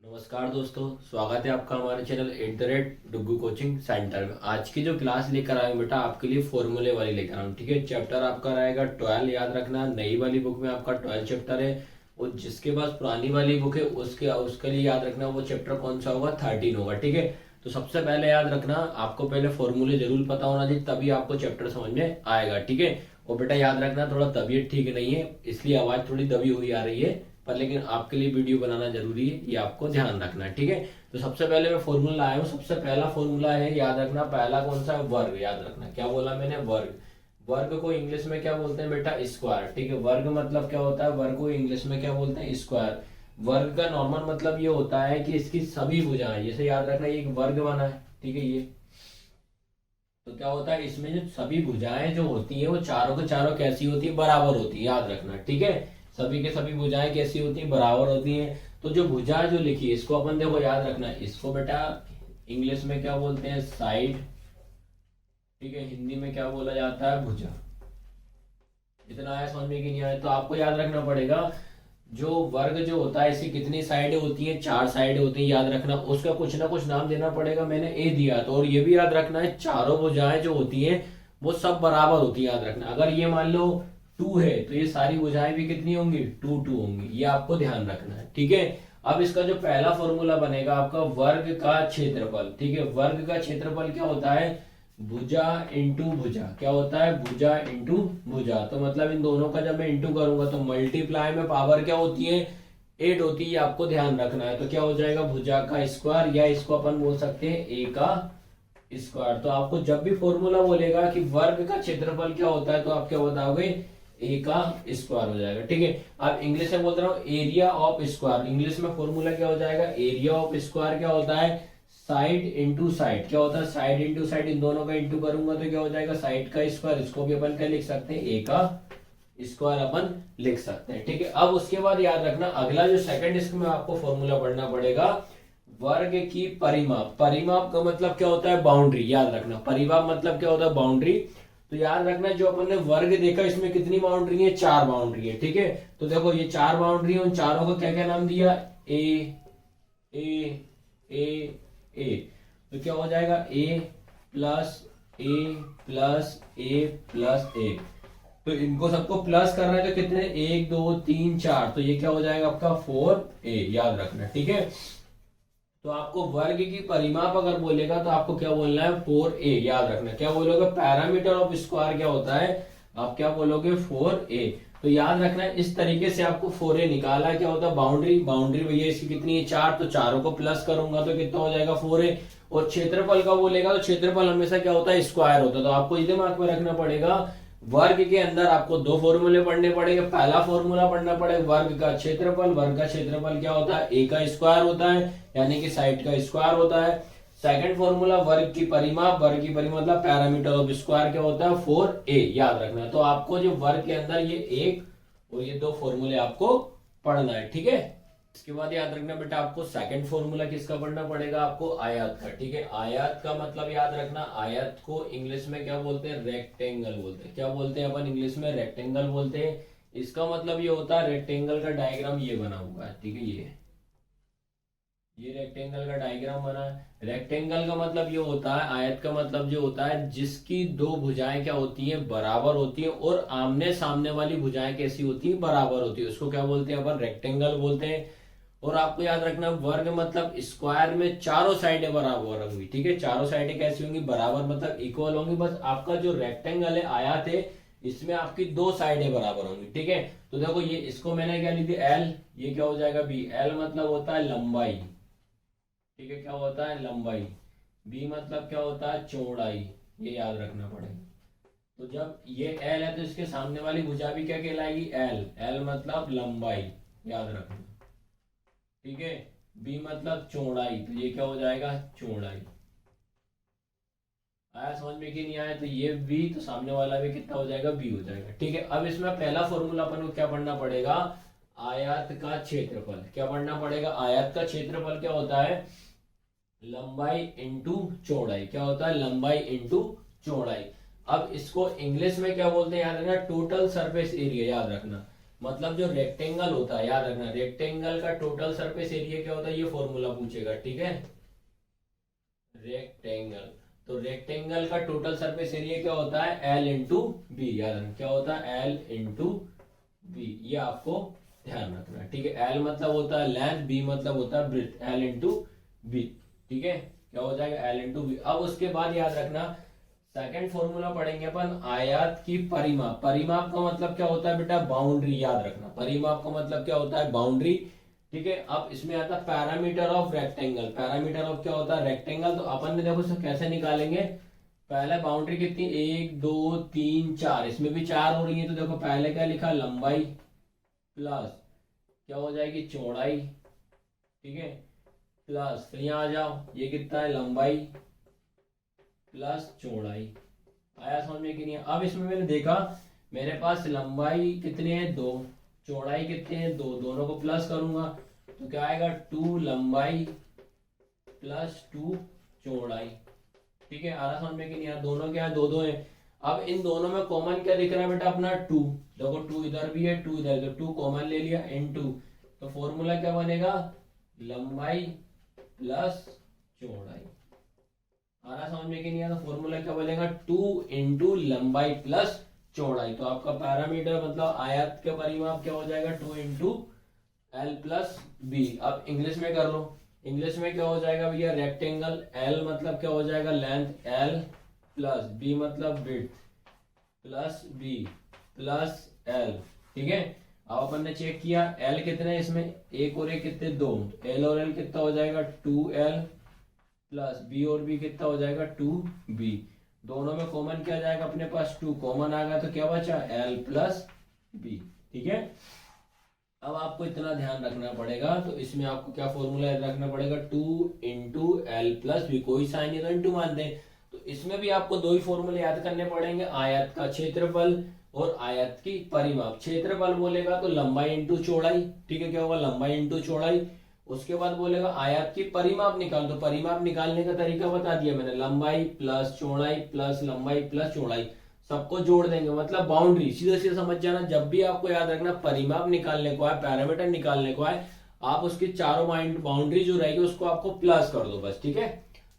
नमस्कार दोस्तों, स्वागत है आपका हमारे चैनल @डुग्गू कोचिंग सेंटर में। आज की जो क्लास लेकर आए बेटा आपके लिए फॉर्मूले वाली लेकर आऊँ। ठीक है, चैप्टर आपका रहेगा 12। याद रखना, नई वाली बुक में आपका 12 चैप्टर है और जिसके पास पुरानी वाली बुक है उसके उसके लिए याद रखना वो चैप्टर कौन सा होगा, 13 होगा। ठीक है, तो सबसे पहले याद रखना आपको पहले फॉर्मूले जरूर पता होना चाहिए, तभी आपको चैप्टर समझ में आएगा। ठीक है, और बेटा याद रखना थोड़ा तबीयत ठीक नहीं है इसलिए आवाज थोड़ी दबी हुई आ रही है, पर लेकिन आपके लिए वीडियो बनाना जरूरी है, ये आपको ध्यान रखना है। ठीक है, तो सबसे पहले मैं फॉर्मूला आया हूँ। सबसे पहला फॉर्मूला है, याद रखना पहला कौन सा है, वर्ग। याद रखना क्या बोला मैंने, वर्ग। वर्ग को इंग्लिश में क्या बोलते हैं बेटा, स्क्वायर। ठीक है, वर्ग मतलब क्या होता है, वर्ग को इंग्लिश में क्या बोलते हैं, स्क्वायर। वर्ग का नॉर्मल मतलब ये होता है कि इसकी सभी भुजाएं, जैसे याद रखना ये एक वर्ग बना है। ठीक है, ये तो क्या होता है, इसमें जो सभी भुजाएं जो होती है वो चारों के चारों कैसी होती है, बराबर होती है। याद रखना, ठीक है, सभी के सभी भुजाएं कैसी होती है, बराबर होती हैं। तो जो भुजा जो लिखी है इसको अपन देखो, याद रखना इसको बेटा इंग्लिश में क्या बोलते हैं, साइड। ठीक है, हिंदी में क्या बोला जाता है, भुजा। इतना आया समझ में कि नहीं आया, तो आपको याद रखना पड़ेगा जो वर्ग जो होता है इसकी कितनी साइडें होती हैं, 4 साइडें होती हैं। याद रखना उसका कुछ ना कुछ नाम देना पड़ेगा, मैंने ए दिया तो। और ये भी याद रखना है चारों भुजाएं जो होती हैं वो सब बराबर होती है। याद रखना अगर ये मान लो 2 है तो ये सारी भुजाएं भी कितनी होंगी, 2 होंगी। ये आपको ध्यान रखना है। ठीक है, अब इसका जो पहला फॉर्मूला बनेगा आपका वर्ग का क्षेत्रफल। ठीक है, वर्ग का क्षेत्रफल क्या होता है, भुजा इंटू भुजा। क्या होता है, भुजा इंटू भुजा। तो मतलब इन दोनों का जब मैं इंटू करूंगा तो मल्टीप्लाई में पावर क्या होती है, 8 होती है। आपको ध्यान रखना है, तो क्या हो जाएगा, भुजा का स्क्वायर, या इसको अपन बोल सकते हैं ए का स्क्वायर। तो आपको जब भी फॉर्मूला बोलेगा कि वर्ग का क्षेत्रफल क्या होता है तो आप क्या बताओगे, ए का स्क्वायर हो जाएगा। ठीक है, अब इंग्लिश में बोल रहा हूँ एरिया ऑफ स्क्वायर। इंग्लिश में फॉर्मूला क्या हो जाएगा, एरिया ऑफ स्क्वायर क्या होता है, साइड इंटू साइड। क्या होता है, साइड इंटू साइड, इन दोनों का इंटू करूंगा तो क्या हो जाएगा, साइड का स्क्वायर। इसको भी अपन क्या लिख सकते हैं, ए का स्क्वायर अपन लिख सकते हैं। ठीक है, अब उसके बाद याद रखना अगला जो सेकंड इसमें आपको फॉर्मूला पढ़ना पड़ेगा, वर्ग की परिमाप। परिमाप का मतलब क्या होता है, बाउंड्री। याद रखना परिमाप मतलब क्या होता है, बाउंड्री। तो याद रखना जो अपन ने वर्ग देखा इसमें कितनी बाउंड्री है, 4 बाउंड्री है। ठीक है, तो देखो ये 4 बाउंड्री है, उन चारों को क्या क्या नाम दिया, ए ए ए ए। तो क्या हो जाएगा, ए प्लस ए प्लस ए प्लस ए। तो इनको सबको प्लस करना है तो कितने, 1 2 3 4। तो ये क्या हो जाएगा आपका 4a। याद रखना, ठीक है। तो आपको वर्ग की परिमाप अगर बोलेगा तो आपको क्या बोलना है, 4a। याद रखना क्या बोलोगे, पैरामीटर ऑफ स्क्वायर क्या होता है, आप क्या बोलोगे, 4a। तो याद रखना इस तरीके से आपको 4a निकाला, क्या होता है, बाउंड्री। बाउंड्री भैया इसकी कितनी है, 4, तो चारों को प्लस करूंगा तो कितना हो जाएगा, 4a। और क्षेत्रफल का बोलेगा तो क्षेत्रफल हमेशा क्या होता है, स्क्वायर होता है। तो आपको ये दिमाग में रखना पड़ेगा वर्ग के अंदर आपको 2 फॉर्मूले पढ़ने पड़ेंगे। पहला फॉर्मूला पढ़ना पड़ेगा वर्ग का क्षेत्रफल। वर्ग का क्षेत्रफल क्या होता है, ए का स्क्वायर होता है, यानी कि साइड का स्क्वायर होता है। सेकंड फॉर्मूला वर्ग की परिमाप। वर्ग की परिमाप मतलब पैरामीटर ऑफ स्क्वायर क्या होता है, 4a। याद रखना, तो आपको जो वर्ग के अंदर ये एक और ये 2 फॉर्मूले आपको पढ़ना है। ठीक है, इसके बाद याद रखना बेटा आपको सेकंड फॉर्मूला किसका पढ़ना पड़ेगा, आपको आयत का। ठीक है, आयत का मतलब याद रखना, आयत को इंग्लिश में क्या बोलते हैं, रेक्टेंगल बोलते हैं। क्या बोलते हैं अपन इंग्लिश में, रेक्टेंगल बोलते हैं। इसका मतलब ये होता है रेक्टेंगल का डायग्राम ये बना हुआ है। ठीक है, ये रेक्टेंगल का डायग्राम बना है। रेक्टेंगल का मतलब ये होता है, आयत का मतलब जो होता है जिसकी 2 भुजाएं क्या होती हैं, बराबर होती हैं, और आमने सामने वाली भुजाएं कैसी होती हैं, बराबर होती है, उसको क्या बोलते हैं अपन, रेक्टेंगल बोलते हैं। और आपको याद रखना वर्ग मतलब स्क्वायर में चारों साइडें बराबर होंगी। ठीक है, चारों साइडें कैसी होंगी, बराबर मतलब इक्वल होंगी। बस आपका जो रेक्टेंगल है, आयत है, इसमें आपकी 2 साइडें बराबर होंगी। ठीक है, तो देखो ये इसको मैंने क्या ली थी, एल, ये क्या हो जाएगा बी। एल मतलब होता है लंबाई। ठीक है, क्या होता है, लंबाई। बी मतलब क्या होता है, चौड़ाई। ये याद रखना पड़ेगा। तो जब ये एल है तो इसके सामने वाली भुजा भी क्या कहलाएगी, एल। एल मतलब लंबाई, याद रखना। ठीक है, बी मतलब चौड़ाई, तो ये क्या हो जाएगा, चौड़ाई। आया समझ में कि नहीं आया, तो ये बी तो सामने वाला भी कितना हो जाएगा, बी हो जाएगा। ठीक है, अब इसमें पहला फॉर्मूला अपन को क्या पढ़ना पड़ेगा, आयत का क्षेत्रफल। क्या पढ़ना पड़ेगा, आयत का क्षेत्रफल क्या होता है, लंबाई इंटू चौड़ाई। क्या होता है, लंबाई इंटू चौड़ाई। अब इसको इंग्लिश में क्या बोलते हैं, याद रखना, टोटल सरफेस एरिया। याद रखना मतलब जो रेक्टेंगल होता है, याद रखना, रेक्टेंगल का टोटल सरफेस एरिया क्या होता है, ये फॉर्मूला पूछेगा, ठीक है। रेक्टेंगल, तो रेक्टेंगल का टोटल सरफेस एरिया क्या होता है, एल इंटू बी। याद रखना क्या होता है, एल इंटू बी, ये आपको ध्यान रखना है, ठीक है। एल मतलब होता है लेंथ, बी मतलब होता है ब्रेथ, एल इंटू बी, ठीक है। क्या हो जाएगा, एल इंटू बी। अब उसके बाद याद रखना सेकंड फॉर्मूला पढ़ेंगे अपन, आयत की परिमाप। परिमाप का मतलब क्या होता है बेटा, बाउंड्री। याद रखना परिमाप का मतलब क्या होता है, बाउंड्री, ठीक है। अब इसमें आता है parameter of rectangle. Parameter of क्या होता है, रेक्टेंगल। तो अपन ने देखो इसे कैसे निकालेंगे, पहले बाउंड्री कितनी, 1 2 3 4, इसमें भी 4 हो रही है, तो देखो पहले क्या लिखा, लंबाई प्लस क्या हो जाएगी, चौड़ाई, ठीक है, प्लस फिर यहाँ आ जाओ, ये कितना है, लंबाई प्लस चौड़ाई। आया समझ में कि नहीं। अब इसमें मैंने देखा मेरे पास लंबाई कितने हैं, 2, चौड़ाई कितने हैं, 2, दोनों को प्लस करूंगा तो क्या आएगा, 2 लंबाई प्लस 2 चौड़ाई, ठीक है। आ रहा समझ में कि नहीं, यार दोनों क्या है, 2 2 है। अब इन दोनों में कॉमन क्या दिख रहा है बेटा, अपना 2। देखो 2 इधर भी है, 2 इधर, तो 2 कॉमन ले लिया, इन 2, तो फॉर्मूला क्या बनेगा, लंबाई प्लस चौड़ाई। आ रहा समझ में कि नहीं आया, तो फॉर्मूला क्या बनेगा, 2 इंटू लंबाई प्लस चौड़ाई। तो आपका पैरामीटर मतलब आयत के परिमाप क्या हो जाएगा, 2 इंटू एल प्लस बी। अब इंग्लिश में कर लो, इंग्लिश में क्या हो जाएगा भैया, रेक्टेंगल, एल मतलब क्या हो जाएगा, लेंथ, एल प्लस बी मतलब width, plus B plus L, ठीक है। अब अपन ने चेक किया एल कितने इसमें, एक और एक कितने, 2, एल और एल कितना हो जाएगा, 2L प्लस बी और बी कितना हो जाएगा, 2B। दोनों में कॉमन क्या जाएगा, अपने पास 2 कॉमन आ गया, तो क्या बचा, L प्लस बी, ठीक है। अब आपको इतना ध्यान रखना पड़ेगा, तो इसमें आपको क्या फॉर्मूला याद रखना पड़ेगा, 2 इंटू एल प्लस बी, कोई साइन नहीं तो इंटू मान दें। तो इसमें भी आपको 2 ही फॉर्मूले याद करने पड़ेंगे, आयत का क्षेत्रफल और आयत की परिमाप। क्षेत्रफल बोलेगा तो लंबाई इंटू चौड़ाई, ठीक है, क्या होगा, लंबाई इंटू चौड़ाई। उसके बाद बोलेगा आयत की परिमाप निकाल, तो परिमाप निकालने का तरीका बता दिया मैंने, लंबाई प्लस चौड़ाई प्लस लंबाई प्लस चौड़ाई, सबको जोड़ देंगे, मतलब बाउंड्री। सीधे सीधे समझ जाना, जब भी आपको याद रखना परिमाप निकालने को है, पैरामीटर निकालने को है, आप उसकी चारों बाउंड्री जो रहेगी उसको आपको प्लस कर दो बस, ठीक है।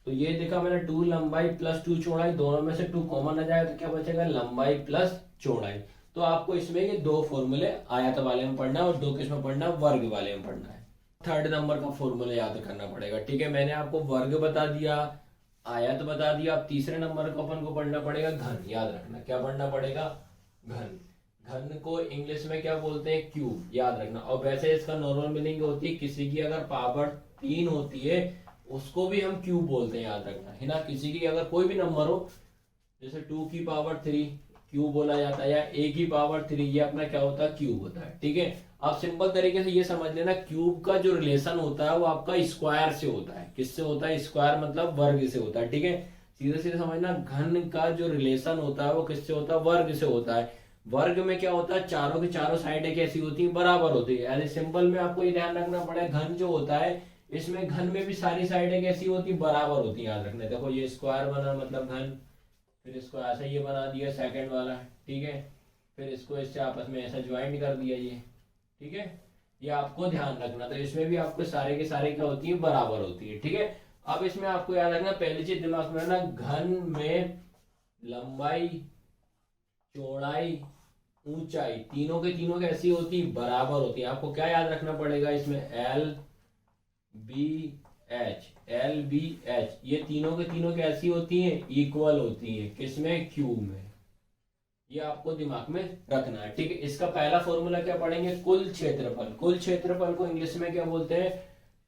तो ये देखा मैंने, 2 लंबाई प्लस 2 चौड़ाई, दोनों में से 2 कॉमन आ जाएगा, तो क्या बचेगा, लंबाई प्लस चौड़ाई। तो आपको इसमें ये 2 फॉर्मूले आयत वाले में पढ़ना है और 2 किस में पढ़ना है, वर्ग वाले में पढ़ना है। थर्ड नंबर का फॉर्मूला याद करना पड़ेगा, ठीक है। मैंने आपको वर्ग बता दिया, आयत बता दिया, अब तीसरे नंबर को अपन को पढ़ना पड़ेगा घन। याद रखना क्या पढ़ना पड़ेगा, घन। घन को इंग्लिश में क्या बोलते हैं, क्यूब, याद रखना। और वैसे इसका नॉर्मल मीनिंग होती है, किसी की अगर पावर 3 होती है उसको भी हम क्यूब बोलते हैं, याद रखना है ना। किसी की अगर कोई भी नंबर हो, जैसे 2 की पावर 3 क्यूब बोला जाता है, या a की पावर 3, ये अपना क्या होता है, क्यूब होता है, ठीक है। आप सिंपल तरीके से ये समझ लेना, क्यूब का जो रिलेशन होता है वो आपका स्क्वायर से होता है। किससे होता है, स्क्वायर मतलब वर्ग से होता है, ठीक है। सीधे सीधे समझना, घन का जो रिलेशन होता है वो किससे होता है, वर्ग से होता है। वर्ग में क्या होता है, चारों की चारों साइडें कैसी होती है, बराबर होती है। यानी सिंपल में आपको ये ध्यान रखना पड़ेगा, घन जो होता है इसमें घन में भी सारी साइडें कैसी होती है, बराबर होती है, याद रखना। देखो ये स्क्वायर बना मतलब घन, फिर इसको ऐसा ये बना दिया सेकंड वाला, ठीक है, फिर इसको इससे आपस में ऐसा ज्वाइंट कर दिया ये, ठीक है। ये आपको ध्यान रखना, तो इसमें भी आपको सारे के सारे क्या होती है, बराबर होती है, ठीक है। अब इसमें आपको याद रखना, पहली चीज दिमाग में रखना, घन में लंबाई, चौड़ाई, ऊंचाई, तीनों के तीनों कैसी होती है, बराबर होती है। आपको क्या याद रखना पड़ेगा इसमें, L B H, L B H, ये तीनों के तीनों कैसी होती हैं, इक्वल होती हैं, किसमें, क्यूब में। ये आपको दिमाग में रखना है, ठीक है। इसका पहला फॉर्मूला क्या पढ़ेंगे, कुल क्षेत्रफल। कुल क्षेत्रफल को इंग्लिश में क्या बोलते हैं,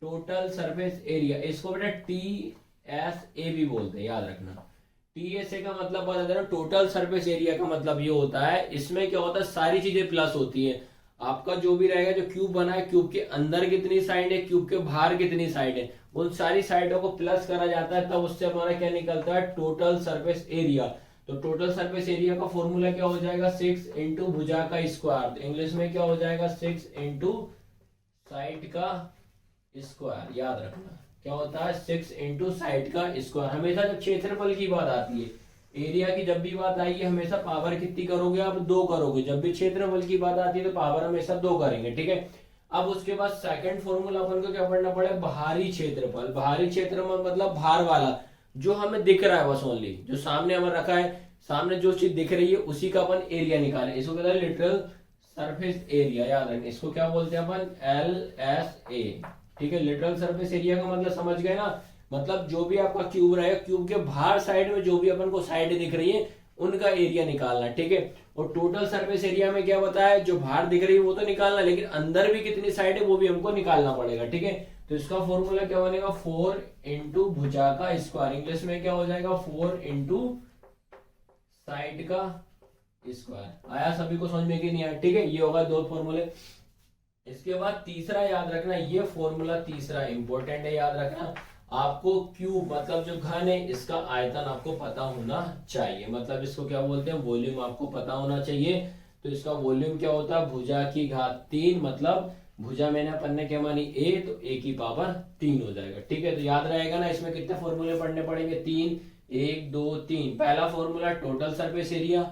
टोटल सरफेस एरिया। इसको बेटा TSA भी बोलते हैं, याद रखना। TSA का मतलब बता देना, टोटल सरफेस एरिया का मतलब ये होता है, इसमें क्या होता है, सारी चीजें प्लस होती है। आपका जो भी रहेगा, जो क्यूब बना है, क्यूब के अंदर कितनी साइड है, क्यूब के बाहर कितनी साइड है, उन सारी साइडों को प्लस करा जाता है, तब उससे हमारा क्या निकलता है, टोटल सरफेस एरिया। तो टोटल सरफेस एरिया का फॉर्मूला क्या हो जाएगा, 6 इंटू भुजा का स्क्वायर। तो इंग्लिश में क्या हो जाएगा, 6 इंटू साइड का स्क्वायर। याद रखना क्या होता है, 6 इंटू साइड का स्क्वायर। हमेशा जब क्षेत्रफल की बात आती है, एरिया की जब भी बात आएगी हमेशा पावर कितनी करोगे आप, 2 करोगे। जब भी क्षेत्रफल की बात आती है तो पावर हमेशा 2 करेंगे, ठीक है। अब उसके बाद सेकंड फॉर्मूला अपन को क्या पढ़ना पड़ेगा, बाहरी क्षेत्रफल। बाहरी क्षेत्रफल मतलब बाहर वाला जो हमें दिख रहा है, बस ओनली जो सामने हमें रखा है, सामने जो चीज दिख रही है उसी का अपन एरिया निकाले। इसको कहते हैं लिटरल सरफेस एरिया, याद रखें। इसको क्या बोलते हैं अपन, LSA, ठीक है। लिटरल सरफेस एरिया का मतलब समझ गए ना, मतलब जो भी आपका क्यूब रहेगा, क्यूब के बाहर साइड में जो भी अपन को साइड दिख रही है उनका एरिया निकालना, ठीक है। और टोटल सरफेस एरिया में क्या बताया, जो बाहर दिख रही है वो तो निकालना, लेकिन अंदर भी कितनी साइड है वो भी हमको निकालना पड़ेगा, ठीक है। तो इसका फॉर्मूला क्या बनेगा, 4 इंटू भुजा का स्क्वायर। इंग्लिश में क्या हो जाएगा, 4 इंटू साइड का स्क्वायर। आया सभी को समझ में कि नहीं आया, ठीक है। ये होगा 2 फॉर्मूले। इसके बाद तीसरा याद रखना, ये फॉर्मूला तीसरा इंपॉर्टेंट है, याद रखना। आपको क्यूब मतलब जो घन है इसका आयतन आपको पता होना चाहिए, मतलब इसको क्या बोलते हैं, वॉल्यूम आपको पता होना चाहिए। तो इसका वॉल्यूम क्या होता है, भुजा की घात 3, मतलब भुजा मैंने अपन ने क्या मानी a, तो a की पावर 3 हो जाएगा, ठीक है। तो याद रहेगा ना, इसमें कितने फॉर्मूले पढ़ने पड़ेंगे, 3, 1 2 3। पहला फॉर्मूला टोटल सरफेस एरिया,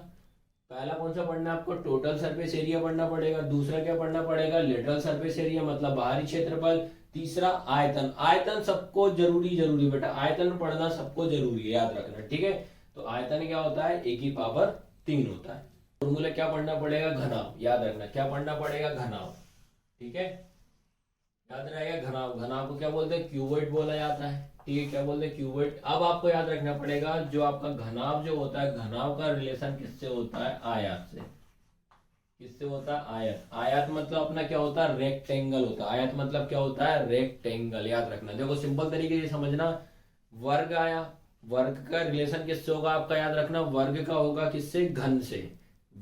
पहला कौन सा पढ़ना है आपको, टोटल सरफेस एरिया पढ़ना पड़ेगा। दूसरा क्या पढ़ना पड़ेगा, लिटरल सरफेस एरिया मतलब बाहरी क्षेत्रफल। तीसरा आयतन। आयतन सबको जरूरी बेटा, आयतन पढ़ना सबको जरूरी है, याद रखना, ठीक है। तो आयतन क्या होता है, a की पावर 3 होता है। फॉर्मूला क्या पढ़ना पड़ेगा, घनाभ, याद रखना क्या पढ़ना पड़ेगा, घनाभ, ठीक है। याद रहेगा घनाभ। घनाभ को क्या बोलते हैं, क्यूबॉइड बोला जाता है, ठीक है। क्या बोलते हैं, क्यूबॉइड। अब आपको याद रखना पड़ेगा जो आपका घनाभ जो होता है, घनाभ का रिलेशन किससे होता है, आयत से। किससे होता है, आयत। आयत मतलब अपना क्या होता है, रेक्टेंगल होता है। आयत मतलब क्या होता है, रेक्टेंगल, याद रखना। देखो सिंपल तरीके से समझना, वर्ग आया, वर्ग का रिलेशन किससे होगा आपका, याद रखना, वर्ग का होगा किससे, घन से।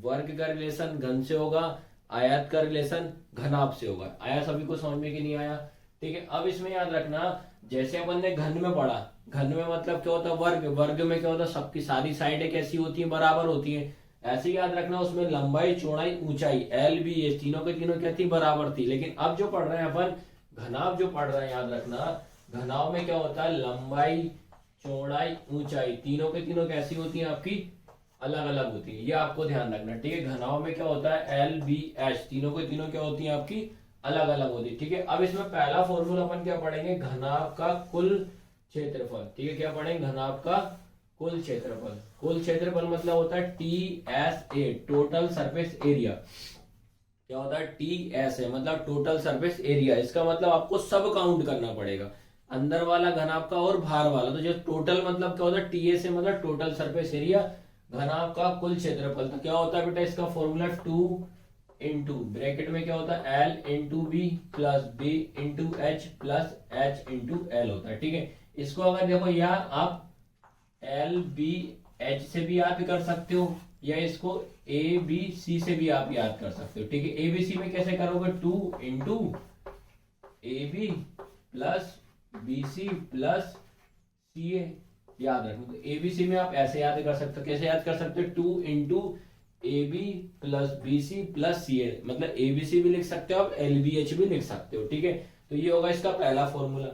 वर्ग का रिलेशन घन से होगा, आयत का रिलेशन घनाभ से होगा। आया सभी को समझ में कि नहीं आया, ठीक है। अब इसमें याद रखना, जैसे अपन ने घन में पढ़ा, घन में मतलब क्या होता है, वर्ग। वर्ग में क्या होता है, सबकी सारी साइडें कैसी होती है, बराबर होती है। ऐसे ही याद रखना, उसमें लंबाई चौड़ाई ऊंचाई एल बी एच तीनों के तीनों क्या थी, बराबर थी। लेकिन अब जो पढ़ रहे हैं अपन घनाभ जो पढ़ रहे हैं, याद रखना घनाभ में क्या होता है, लंबाई चौड़ाई ऊंचाई तीनों के तीनों कैसी होती है आपकी, अलग अलग होती है। ये आपको ध्यान रखना, ठीक है। घनाभ में क्या होता है, एल बी एच तीनों के तीनों क्या होती है आपकी, अलग अलग होती है, ठीक है। अब इसमें पहला फॉर्मूला अपन क्या पढ़ेंगे, घनाभ का कुल क्षेत्रफल, ठीक है। क्या पढ़ेंगे, घनाभ का कुल क्षेत्रफल। कुल क्षेत्रफल मतलब होता है TSA, टोटल सरफेस एरिया। क्या होता है, TSA मतलब टोटल सरफेस एरिया। इसका मतलब आपको सब काउंट करना पड़ेगा, अंदर वाला घनाभ का और बाहर वाला। तो जो टोटल मतलब क्या होता है, TSA मतलब टोटल सरफेस एरिया, घनाभ का कुल क्षेत्रफल। तो क्या होता है बेटा, इसका फॉर्मूला 2 इंटू ब्रैकेट में क्या होता है, L into B plus B into H plus H into L होता है, ठीक है। इसको अगर देखो यार आप LBH से भी याद कर सकते हो, या इसको ABC से भी आप याद कर सकते हो, ठीक है। ABC में कैसे करोगे, 2 into AB plus BC plus CA, याद रखो। तो ABC में आप ऐसे याद कर सकते हो, कैसे याद कर सकते हो, 2 into AB plus BC plus CA, मतलब ABC भी लिख सकते हो आप, LBH भी लिख सकते हो, ठीक है। तो ये होगा इसका पहला फॉर्मूला।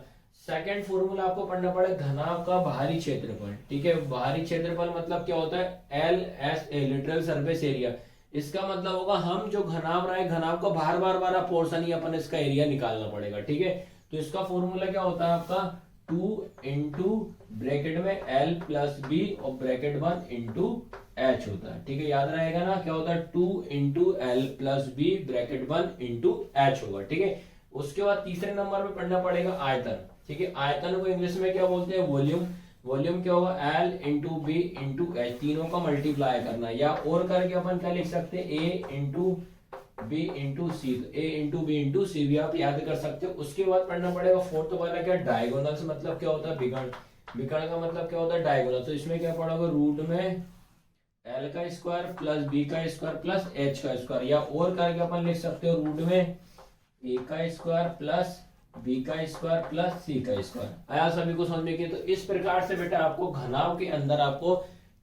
सेकंड फॉर्मूला आपको पढ़ना पड़ेगा घनाभ का बाहरी क्षेत्रफल, ठीक है। बाहरी क्षेत्रफल मतलब क्या होता है, LSA लिटरल सरफेस एरिया। इसका मतलब होगा हम जो घनाभ रहे, घनाभ का बाहर बार वाला पोर्शन ही अपन इसका एरिया निकालना पड़ेगा, ठीक है। तो इसका फॉर्मूला क्या होता है आपका, 2 इंटू ब्रैकेट में L प्लस बी और ब्रैकेट 1 इंटू एच होता है, ठीक है। याद रहेगा ना, क्या होता है, 2 into L plus B bracket 1 into H होगा, ठीक है। उसके बाद तीसरे नंबर पे पढ़ना पड़ेगा आयतन, ठीक है। आयतन को इंग्लिश में क्या बोलते हैं, वॉल्यूम। वॉल्यूम क्या होगा, L into B into H, तीनों का मल्टीप्लाई करना, या और करके अपन क्या लिख सकते हैं, A इंटू बी इंटू सी। तो A इंटू बी इंटू सी भी आप याद कर सकते हो। उसके बाद पढ़ना पड़ेगा फोर्थ वाला, क्या डायगोनल्स, मतलब क्या होता है, विकर्ण। विकर्ण का मतलब क्या होता है, डायगोनल। तो इसमें क्या पढ़ोगे, रूट में L का स्क्वायर प्लस B का स्क्वायर प्लस H का स्क्वायर, या और करके अपन लिख सकते हो, रूट में A का स्क्वायर प्लस B का स्क्वायर प्लस C का स्क्वायर। आया सभी को समझ में कि, तो इस प्रकार से बेटा आपको घनाभ के अंदर आपको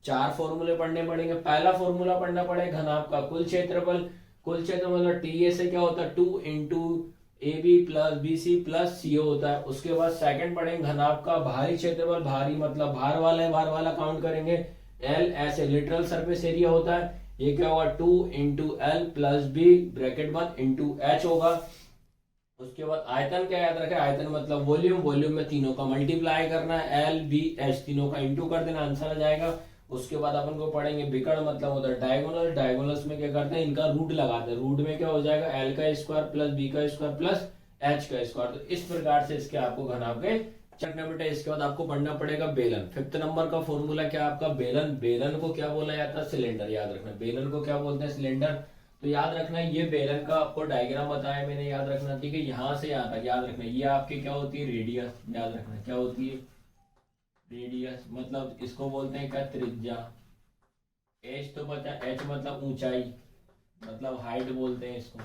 4 फॉर्मूले पढ़ने पड़ेंगे। पहला फॉर्मूला पढ़ना पड़ेगा घनाभ का कुल क्षेत्रफल। कुल क्षेत्रफल मतलब TSA क्या होता है, 2 into AB plus BC plus CO होता है। उसके बाद सेकंड पढ़ेंगे घनाभ का बाहरी क्षेत्रफल। बाहरी मतलब बाहर वाला है, बाहर वाला काउंट करेंगे, एल ऐसे लिटरल सरफेस एरिया होता है, ये क्या होगा 2 × L+B ब्रैकेट 1 × H होगा। उसके बाद आयतन क्या याद रखें, आयतन मतलब वॉल्यूम, वॉल्यूम में तीनों का मल्टीप्लाई करना है, LBH तीनों का इंटू कर देना, आंसर आ जाएगा। उसके बाद अपन को पढ़ेंगे विकर्ण मतलब होता है डायगोनल, डायगोनल्स में क्या करते हैं इनका रूट लगाते हैं, रूट में क्या हो जाएगा L² + B² + H²। तो इस प्रकार से इसके आपको घन आपके चकना बेटा। इसके बाद आपको पढ़ना पड़ेगा बेलन। 5th नंबर का फॉर्मूला क्या आपका बेलन, बेलन को क्या बोला जाता है सिलेंडर, याद रखना बेलन को क्या बोलते हैं सिलेंडर। तो याद रखना ये बेलन का आपको डायग्राम बताया मैंने, याद रखना ठीक है। यहाँ से यहाँ तक याद रखना ये आपकी क्या होती है रेडियस, याद रखना क्या होती है रेडियस, मतलब इसको बोलते हैं क्या त्रिज्या। एच तो पता है, एच मतलब ऊंचाई मतलब हाइट बोलते हैं इसको,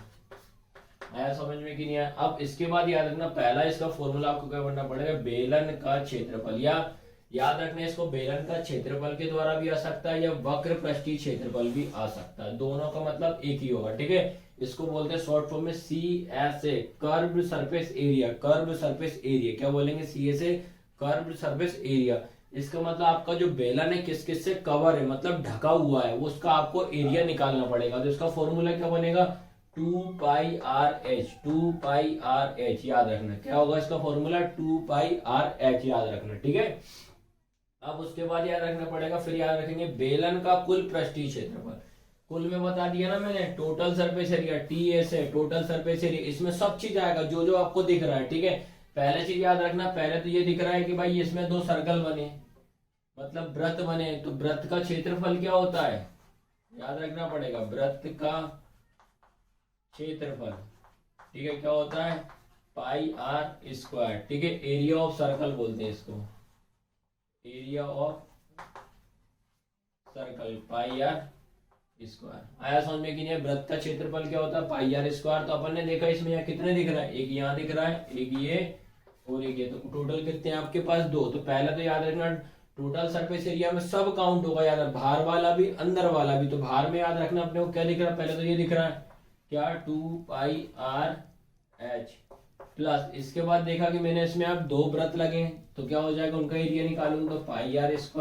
आया समझ में कि नहीं आया। अब इसके बाद याद रखना पहला इसका फॉर्मूला आपको क्या करना पड़ेगा बेलन का क्षेत्रफल, या याद रखना इसको बेलन का क्षेत्रफल के द्वारा भी आ सकता है या वक्र पृष्ठीय क्षेत्रफल भी आ सकता है, दोनों का मतलब एक ही होगा ठीक है। इसको बोलते हैं शॉर्ट फॉर्म में CSA curved surface area, curved surface area क्या बोलेंगे CSA कर्व्ड सरफेस एरिया। इसका मतलब आपका जो बेलन है किस किस से कवर है मतलब ढका हुआ है, वो उसका आपको एरिया निकालना पड़ेगा। तो इसका फॉर्मूला क्या बनेगा 2πRH, 2πRH याद रखना क्या होगा इसका फॉर्मूला 2πRH याद रखना ठीक है। अब उसके बाद याद रखना पड़ेगा, फिर याद रखेंगे बेलन का कुल पृष्ठीय क्षेत्रफल, कुल में बता दिया ना मैंने total surface area TSA total surface area, इसमें सब चीज आएगा जो जो आपको दिख रहा है ठीक है। पहले चीज याद रखना, पहले तो ये दिख रहा है कि भाई इसमें 2 सर्कल बने मतलब वृत्त बने, तो वृत्त का क्षेत्रफल क्या होता है याद रखना पड़ेगा, वृत्त का क्षेत्रफल ठीक है क्या होता है πr² ठीक है। एरिया ऑफ सर्कल बोलते हैं इसको, एरिया ऑफ सर्कल πr²। आया समझ में कि नहीं, वृत्त का क्षेत्रफल क्या होता है πr²। तो अपन ने देखा इसमें यहाँ कितने दिख रहा है, एक यहाँ दिख रहा है, एक ये और एक ये, तो टोटल कितने हैं आपके पास 2। तो पहले तो याद रखना टोटल सरफेस एरिया में सब काउंट होगा, याद रखना बाहर वाला भी अंदर वाला भी। तो बाहर में याद रखना अपने को क्या दिख रहा है, पहले तो ये दिख रहा है क्या 2πRH प्लस, इसके बाद देखा कि मैंने इसमें अब 2 वृत्त लगे तो क्या हो जाएगा उनका एरिया निकालूंगा तो πr² +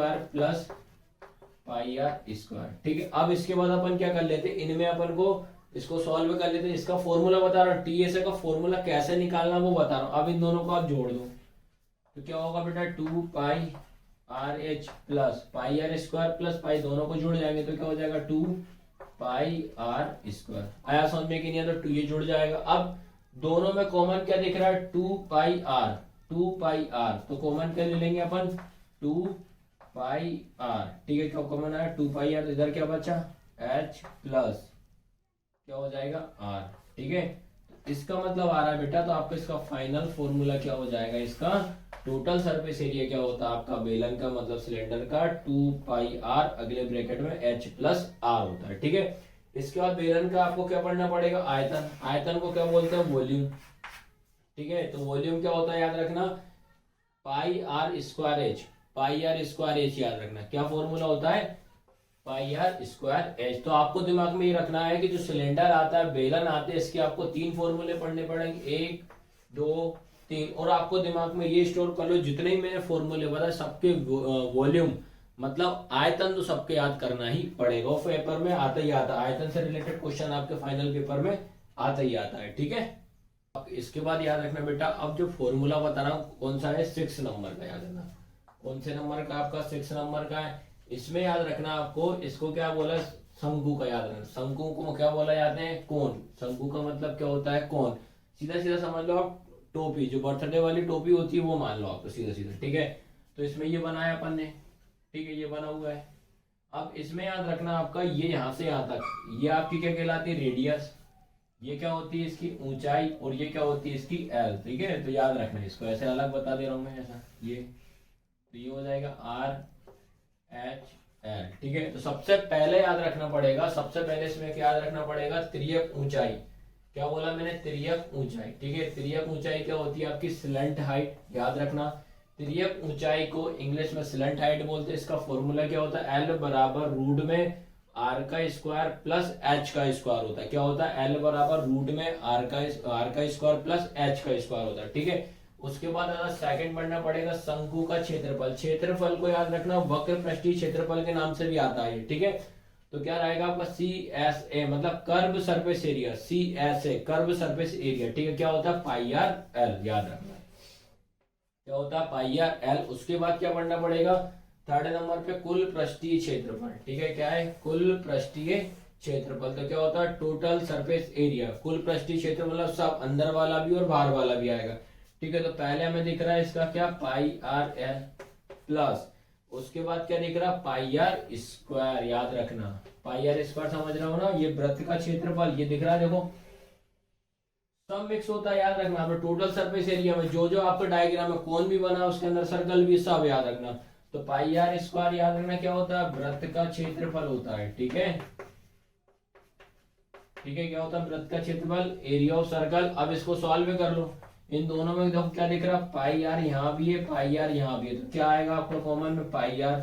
πr² ठीक है। अब इसके बाद अपन क्या कर लेते हैं, इनमें अपन को इसको सॉल्व कर लेते हैं। इसका फॉर्मूला बता रहा हूँ TSA का फॉर्मूला कैसे निकालना वो बता रहा हूँ। अब इन दोनों को आप जोड़ दो तो क्या होगा बेटा 2πRH plus πr² plus pi, दोनों को जुड़ जाएंगे तो क्या हो जाएगा 2πr²। आया समझ में कि नहीं, तो 2 ये जुड़ जाएगा। अब दोनों में कॉमन क्या दिख रहा है 2πr, 2πr तो कॉमन क्या ले लेंगे अपन 2πr ठीक है। क्या कॉमन आया 2πr, तो इधर क्या बचा h प्लस क्या हो जाएगा r ठीक है। इसका मतलब आ रहा है बेटा, तो आपका इसका फाइनल फॉर्मूला क्या हो जाएगा, इसका टोटल सरफेस एरिया क्या होता है आपका बेलन का मतलब सिलेंडर का 2πr अगले ब्रैकेट में h प्लस r होता है ठीक है। इसके बाद बेलन का आपको क्या पढ़ना पड़ेगा आयतन, आयतन को क्या बोलते हैं वॉल्यूम ठीक है। तो वॉल्यूम क्या होता है याद रखना πr²h, πr²h याद रखना क्या फॉर्मूला होता है πr²h। तो आपको दिमाग में ये रखना है कि जो सिलेंडर आता है बेलन आते हैं इसके आपको 3 फॉर्मूले पढ़ने पड़ेंगे, 1 2 3, और आपको दिमाग में ये स्टोर कर लो जितने ही मैंने फॉर्मूले बताए सबके वॉल्यूम मतलब आयतन तो सबके याद करना ही पड़ेगा, वो पेपर में आता ही आता है, आयतन से रिलेटेड क्वेश्चन आपके फाइनल पेपर में आता ही आता है ठीक है। अब इसके बाद याद रखना बेटा, अब जो फॉर्मूला बता रहा हूँ कौन सा है 6 नंबर का, याद रखना कौन से नंबर का आपका 6 नंबर का है। इसमें याद रखना आपको इसको क्या बोला शंकु का, याद रखना शंकु को क्या बोला जाते हैं कोन, शंकु का मतलब क्या होता है कोन। सीधा सीधा समझ लो आप टोपी, जो बर्थडे वाली टोपी होती है वो मान लो आप, तो सीधा सीधा ठीक है। तो इसमें ये बनाया अपन ने ठीक है, ये बना हुआ है। अब इसमें याद रखना आपका ये यहाँ से यहाँ तक ये आपकी क्या कहलाती है रेडियस, ये क्या होती है इसकी ऊंचाई, और ये क्या होती है इसकी एल ठीक है। तो याद रखना इसको ऐसे अलग बता दे रहा हूँ मैं ऐसा, ये तो ये हो जाएगा RHL ठीक है। तो सबसे पहले याद रखना पड़ेगा, सबसे पहले इसमें क्या याद रखना पड़ेगा तिर्यक ऊंचाई, क्या बोला मैंने तिर्यक ऊंचाई ठीक है। तिर्यक ऊंचाई क्या होती है आपकी स्लंट हाइट, याद रखना तिर्यक ऊंचाई को इंग्लिश में स्लंट हाइट बोलते हैं। इसका फॉर्मूला क्या होता है L बराबर रूट में r² प्लस h² होता है, क्या होता है L बराबर रूट में r² प्लस h² होता है ठीक है। उसके बाद अगर सेकंड पढ़ना पड़ेगा शंकु का क्षेत्रफल। क्षेत्रफल को याद रखना वक्र पृष्ठीय क्षेत्रफल के नाम से भी आता है, ठीक है। तो क्या रहेगा आपका सी एस ए, मतलब curve surface area, C S A curve surface area, ठीक है। क्या होता है पाई आर एल, याद रखना क्या होता है पाई आर एल। उसके बाद क्या पढ़ना पड़ेगा थर्ड नंबर पे कुल पृष्ठीय क्षेत्रफल, ठीक है। क्या है कुल पृष्ठीय क्षेत्रफल, तो क्या होता है टोटल सरफेस एरिया। कुल पृष्ठीय क्षेत्र मतलब सब अंदर वाला भी और बाहर वाला भी आएगा, ठीक है। तो पहले हमें दिख रहा है इसका क्या पाई आर एल प्लस, उसके बाद क्या दिख रहा पाई आर स्क्वायर, याद रखना पाई आर स्क्वायर, समझ रहा हो ना। ये वृत्त का क्षेत्रफल ये दिख रहा है, देखो सब मिक्स होता है, याद रखना। आपने टोटल सरफेस एरिया में जो जो आपका डायग्राम में कौन भी बना उसके अंदर सर्कल भी सब याद रखना। तो पाई आर स्क्वायर याद रखना क्या होता है वृत्त का क्षेत्रफल होता है, ठीक है। ठीक है, क्या होता है वृत्त का क्षेत्रफल एरिया ऑफ सर्कल। अब इसको सॉल्व कर लो, इन दोनों में देखो क्या दिख रहा पाई आर यहाँ भी है पाई आर यहाँ भी है, तो क्या आएगा आपको कॉमन में पाई आर,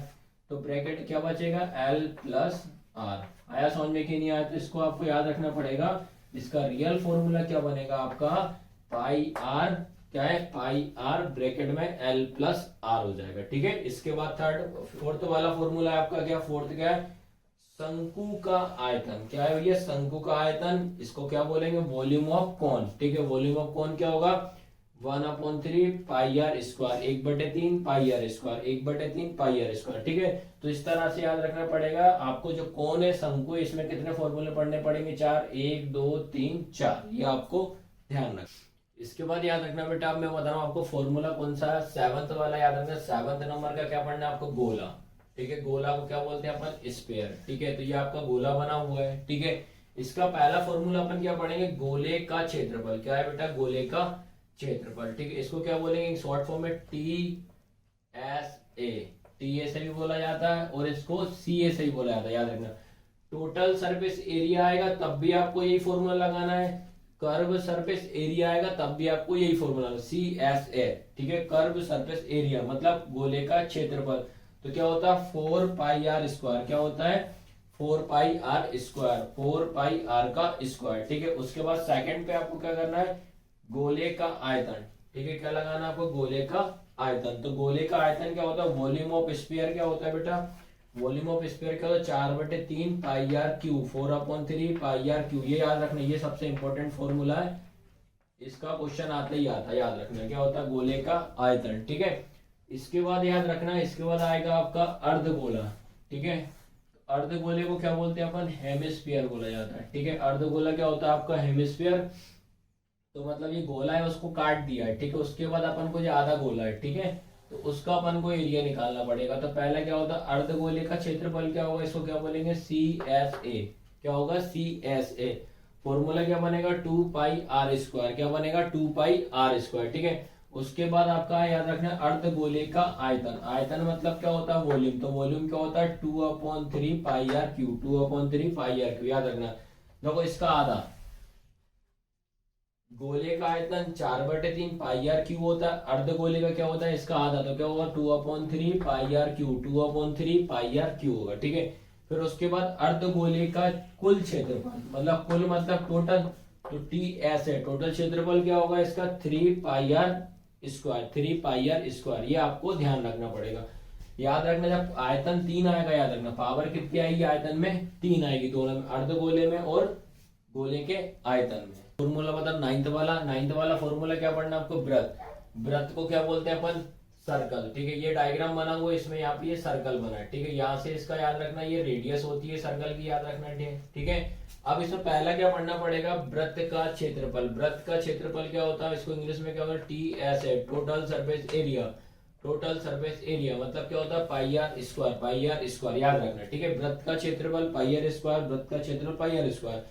तो ब्रैकेट क्या बचेगा एल प्लस आर। आया समझ में कि नहीं आया, तो इसको आपको याद रखना पड़ेगा। इसका रियल फॉर्मूला क्या बनेगा आपका पाई आर, क्या है पाई आर ब्रैकेट में एल प्लस आर हो जाएगा, ठीक है। इसके बाद फोर्थ वाला फॉर्मूला है आपका क्या, फोर्थ क्या है शंकु का आयतन। क्या है भैया शंकु का आयतन, इसको क्या बोलेंगे वॉल्यूम ऑफ कॉन, ठीक है। वॉल्यूम ऑफ कॉन क्या होगा 1/3 pi r square, 1/3 pi r square, 1/3 pi r square, ठीक है। तो इस तरह से याद रखना पड़ेगा आपको। जो कौन है शंकु है इसमें कितने फॉर्मूले पढ़ने पड़ेंगे 4, 1 2 3 4, ये आपको ध्यान रखना। इसके बाद याद रखना बेटा, अब मैं बता रहा हूँ आपको फॉर्मूला कौन सा है, सेवंथ वाला याद रखना। सेवंथ नंबर का क्या पढ़ना है आपको गोला, ठीक है। गोला को क्या बोलते हैं अपन स्फीयर, ठीक है। तो ये आपका गोला बना हुआ है, ठीक है। इसका पहला फॉर्मूला अपन क्या पढ़ेंगे गोले का क्षेत्रफल। क्या है बेटा गोले का क्षेत्रफल, ठीक है। इसको क्या बोलेंगे शॉर्ट फॉर्म में T S A, T A से भी बोला जाता है और इसको सी ए से भी बोला जाता है, याद रखना। टोटल सरफेस एरिया आएगा तब भी आपको यही फॉर्मूला लगाना है, कर्व सरफेस एरिया आएगा तब भी आपको यही फॉर्मूला सी एस ए, ठीक है। कर्व सरफेस एरिया मतलब गोले का क्षेत्रफल, तो क्या होता है 4 पाई आर स्क्वायर, क्या होता है 4 पाई आर स्क्वायर, 4 पाई आर का स्क्वायर, ठीक है। उसके बाद सेकंड पे आपको क्या करना है गोले का आयतन, ठीक है। क्या लगाना है आपको गोले का आयतन। तो गोले का आयतन क्या होता है वॉल्यूम ऑफ स्फीयर, क्या होता है बेटा वॉल्यूम ऑफ स्फीयर क्या होता है 4/3 pi r cube, 4/3 pi r cube, ये याद रखना। ये सबसे इंपॉर्टेंट फॉर्मूला है, इसका क्वेश्चन आते ही आता है, याद रखना क्या होता है गोले का आयतन, ठीक है। इसके बाद याद रखना, इसके बाद आएगा आपका अर्धगोला, ठीक है। अर्धगोले को क्या बोलते हैं अपन हेमिस्फीयर बोला जाता है, ठीक है। अर्धगोला क्या होता है आपका हेमिस्फीयर, तो मतलब ये गोला है उसको काट दिया है, ठीक है। उसके बाद अपन को जो आधा गोला है, ठीक है, तो उसका अपन को एरिया निकालना पड़ेगा। तो पहला क्या होता है अर्धगोले का क्षेत्रफल क्या होगा, इसको क्या बोलेंगे सी एस ए, क्या होगा सी एस ए। फॉर्मूला क्या बनेगा 2 पाई आर स्क्वायर, क्या बनेगा 2 पाई आर स्क्वायर, ठीक है। उसके बाद आपका याद रखना अर्धगोले का आयतन, आयतन मतलब क्या होता है वॉल्यूम, तो वॉल्यूम क्या होता है 2/3 pi r cube, 2/3 pi r cube, याद रखना। देखो इसका आधा गोले का आयतन 4/3 पाई आर क्यू होता है, अर्धगोले का क्या होता है इसका आधा, तो क्या होगा 2/3 pi r cube, 2/3 pi r cube होगा, ठीक है। फिर उसके बाद अर्धगोले का कुल क्षेत्रफल, मतलब कुल मतलब टोटल, तो टी एस है टोटल क्षेत्रफल क्या होगा इसका 3 pi r square, 3 pi r square, ये आपको ध्यान रखना पड़ेगा। याद रखना जब आयतन 3 आएगा, याद रखना पावर कितनी आएगी आयतन में 3 आएगी, दोनों में अर्धगोले में और गोले के आयतन में। फॉर्मूला मतलब नाइन्थ वाला फॉर्मूला क्या पढ़ना आपको वृत्त, वृत्त को क्या बोलते हैं अपन सर्कल, ठीक है। ये डायग्राम बना हुआ है इसमें, यहाँ पे ये सर्कल बना है, ठीक है। यहाँ से इसका याद रखना ये रेडियस होती है सर्कल की, याद रखना ठीक है। अब इसमें पहला क्या पढ़ना पड़ेगा वृत्त का क्षेत्रफल। वृत्त का क्षेत्रफल क्या होता है इसको इंग्लिश में क्या होता है टी एस है total surface area, total surface area मतलब क्या होता है pi r square, pi r square, याद रखना, ठीक है। वृत्त का क्षेत्रफल पाई आर स्क्वायर, वृत्त का क्षेत्रफल पाई आर स्क्वायर।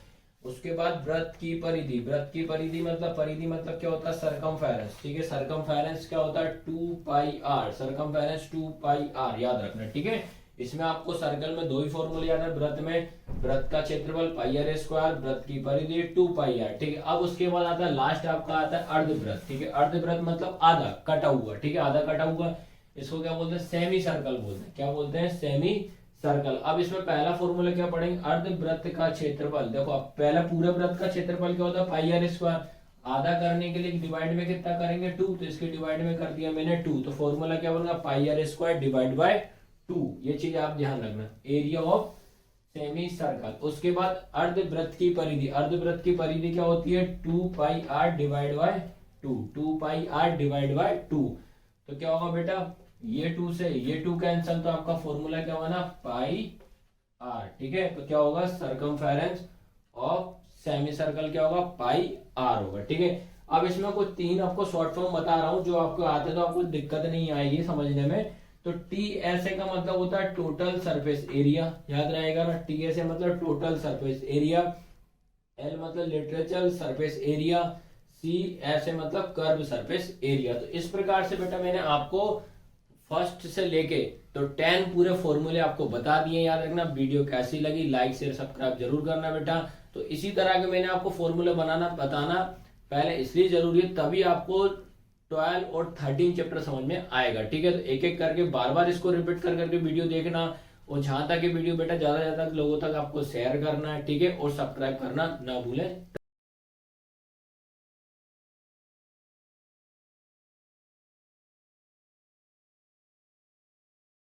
उसके बाद वृत्त की परिधि, वृत्त की परिधि मतलब क्या होता है सरकमफेरेंस, ठीक है। सरकमफेरेंस क्या होता है 2 pi are, circumference 2 pi are, याद रखना, ठीक है। इसमें आपको सर्कल में दो ही फॉर्मूले याद है, वृत्त में वृत्त का क्षेत्रफल पाई आर स्क्वायर, वृत्त की परिधि 2 पाई आर, ठीक है। अब उसके बाद आता है लास्ट आपका आता है अर्धवृत्त, ठीक है। अर्धवृत्त मतलब आधा कटा हुआ, ठीक है, आधा कटा हुआ, इसको क्या बोलते हैं सेमी सर्कल बोलते हैं, क्या बोलते हैं सेमी सर्कल। अब इसमें पहला फॉर्मूला क्या पढ़ेंगे अर्धवृत्त का क्षेत्रफल। देखो अब पहला पूरे वृत्त का क्षेत्रफल क्या होता है पाई आर स्क्वायर, आधा करने के लिए डिवाइड में कितना करेंगे 2, तो इसके डिवाइड में कर दिया मैंने 2, तो फॉर्मूला क्या बनेगा पाई आर स्क्वायर डिवाइड बाय 2। ये चीज आप ध्यान रखना, एरिया ऑफ सेमी सर्कल। उसके बाद अर्धवृत्त की परिधि, अर्धवृत्त की परिधि क्या होती है 2 pi r divide by 2, 2 pi r divide by 2। तो क्या होगा बेटा, ये 2 से ये 2 कैंसल, तो आपका फॉर्मूला क्या बना पाई आर। ठीक है, तो क्या होगा सरकमफेरेंस ऑफ सेमी सर्कल क्या होगा पाई आर होगा। ठीक है, अब इसमें कुछ 3 आपको शॉर्ट फॉर्म बता रहा हूं, जो आपको आते तो आपको दिक्कत नहीं आएगी समझने में। तो टी एस ए का मतलब होता है टोटल सरफेस एरिया, याद रहेगा ना, टी एस ए मतलब टोटल सरफेस एरिया, एल मतलब literature surface area, C S A मतलब कर्व सरफेस एरिया। तो इस प्रकार से बेटा मैंने आपको फर्स्ट से लेके तो 10 पूरे फॉर्मूले आपको बता दिए। याद रखना, वीडियो कैसी लगी लाइक शेयर सब्सक्राइब जरूर करना बेटा। तो इसी तरह के मैंने आपको फॉर्मूले बनाना बताना पहले इसलिए जरूरी है, तभी आपको 12 और 13 चैप्टर समझ में आएगा। ठीक है, तो एक एक करके बार बार इसको रिपीट कर करके वीडियो देखना, और जहां तक ये वीडियो बेटा ज्यादा से ज्यादा लोगों तक आपको शेयर करना है। ठीक है, और सब्सक्राइब करना ना भूलें।